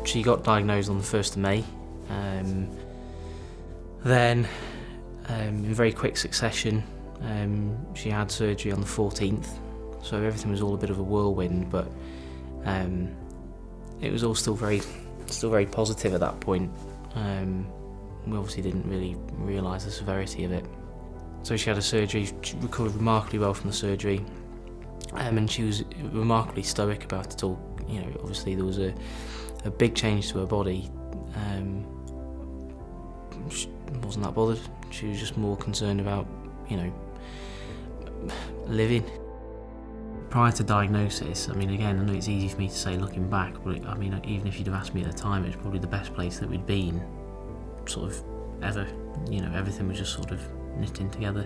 she got diagnosed on the 1st of May. Then, in very quick succession, she had surgery on the 14th, so everything was all a bit of a whirlwind, but it was all still very positive at that point. We obviously didn't really realise the severity of it. So she had a surgery, she recovered remarkably well from the surgery, and she was remarkably stoic about it all. You know, obviously there was a big change to her body. She wasn't that bothered. She was just more concerned about, you know, living. Prior to diagnosis, I mean, again, I know it's easy for me to say looking back, but I mean, even if you'd have asked me at the time, it was probably the best place that we'd been, sort of, ever. You know, everything was just sort of knitting together.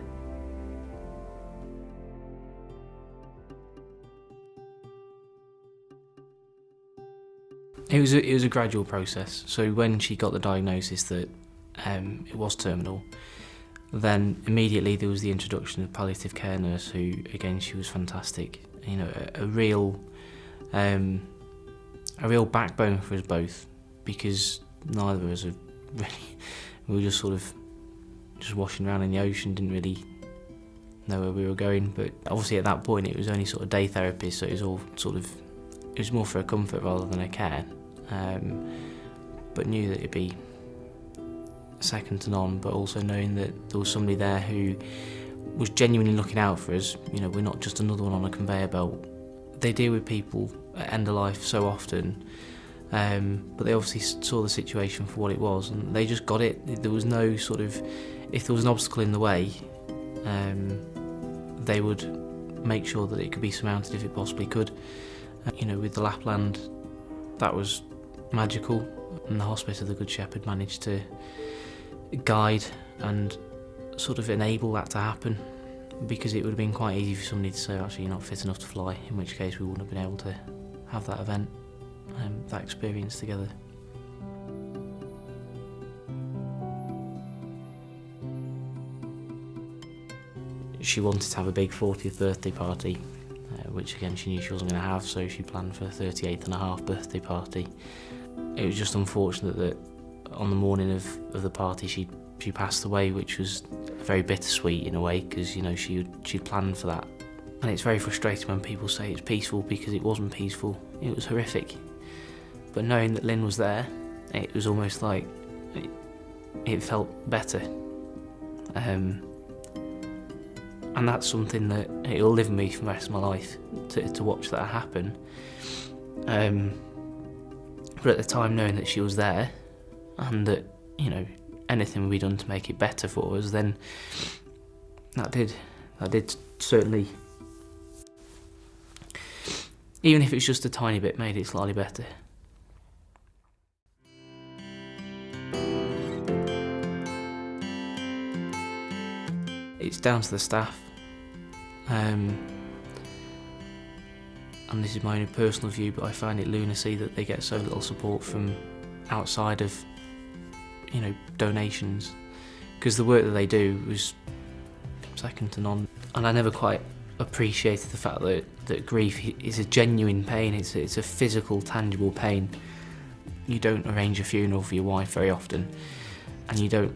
It was a gradual process. So when she got the diagnosis that it was terminal, then immediately there was the introduction of a palliative care nurse who, again, she was fantastic. You know, a real backbone for us both, because neither of us are really, we were just sort of just washing around in the ocean, didn't really know where we were going. But obviously at that point it was only sort of day therapy, so it was all sort of, it was more for a comfort rather than a care. But knew that it'd be second to none, but also knowing that there was somebody there who was genuinely looking out for us. You know, we're not just another one on a conveyor belt. They deal with people at end of life so often, but they obviously saw the situation for what it was, and they just got it. There was no sort of, if there was an obstacle in the way, they would make sure that it could be surmounted if it possibly could. You know, with the Lapland, that was magical, and the Hospice of the Good Shepherd managed to guide and sort of enable that to happen, because it would have been quite easy for somebody to say, actually, you're not fit enough to fly, in which case we wouldn't have been able to have that event, that experience together. She wanted to have a big 40th birthday party, which again she knew she wasn't going to have, so she planned for a 38th and a half birthday party. It was just unfortunate that on the morning of the party she passed away, which was very bittersweet in a way, because, you know, she'd planned for that. And it's very frustrating when people say it's peaceful, because it wasn't peaceful, it was horrific. But knowing that Lynn was there, it was almost like it felt better. And that's something that it'll live with me for the rest of my life, to watch that happen. But at the time, knowing that she was there, and that, you know, anything would be done to make it better for us, then that did certainly, even if it's just a tiny bit, made it slightly better. It's down to the staff, and this is my own personal view, but I find it lunacy that they get so little support from outside of, you know, donations, because the work that they do was second to none. And I never quite appreciated the fact that grief is a genuine pain. It's a physical, tangible pain. You don't arrange a funeral for your wife very often, and you don't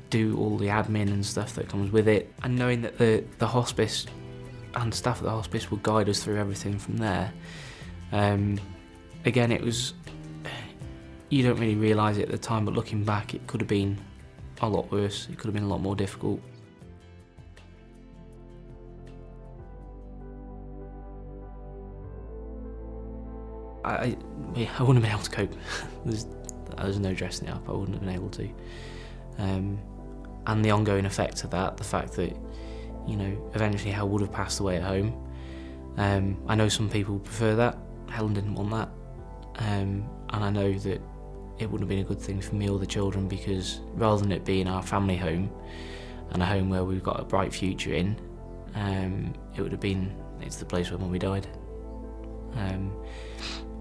do all the admin and stuff that comes with it. And knowing that the hospice and staff at the hospice will guide us through everything from there, again, it was, you don't really realise it at the time, but looking back, it could have been a lot worse. It could have been a lot more difficult. I wouldn't have been able to cope. There's no dressing it up. I wouldn't have been able to. And the ongoing effect of that, the fact that, you know, eventually Hel would have passed away at home. I know some people prefer that. Helen didn't want that. And I know that it wouldn't have been a good thing for me or the children, because rather than it being our family home and a home where we've got a bright future in, it would have been, it's the place where Mummy died.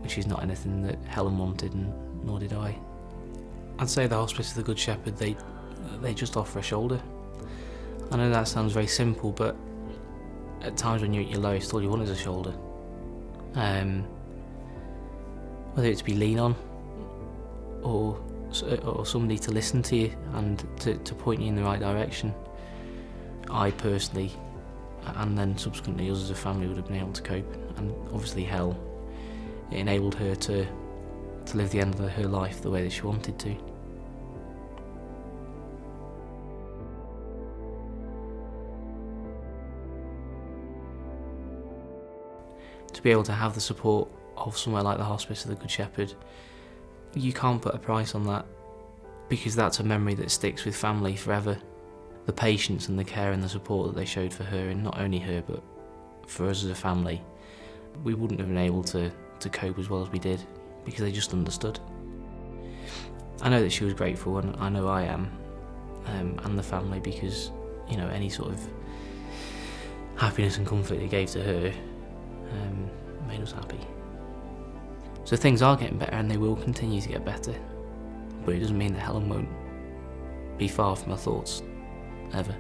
Which is not anything that Helen wanted, and nor did I. I'd say the Hospice of the Good Shepherd, they just offer a shoulder. I know that sounds very simple, but at times when you're at your lowest, all you want is a shoulder. Whether it's to be lean on, or somebody to listen to you and to point you in the right direction, I personally, and then subsequently us as a family, would have been able to cope. And obviously Hel, it enabled her to live the end of her life the way that she wanted to. To be able to have the support of somewhere like the Hospice of the Good Shepherd, you can't put a price on that, because that's a memory that sticks with family forever. The patience and the care and the support that they showed for her, and not only her but for us as a family, we wouldn't have been able to cope as well as we did, because they just understood. I know that she was grateful, and I know I am, and the family, because, you know, any sort of happiness and comfort it gave to her made us happy. So things are getting better, and they will continue to get better, but it doesn't mean that Helen won't be far from our thoughts, ever.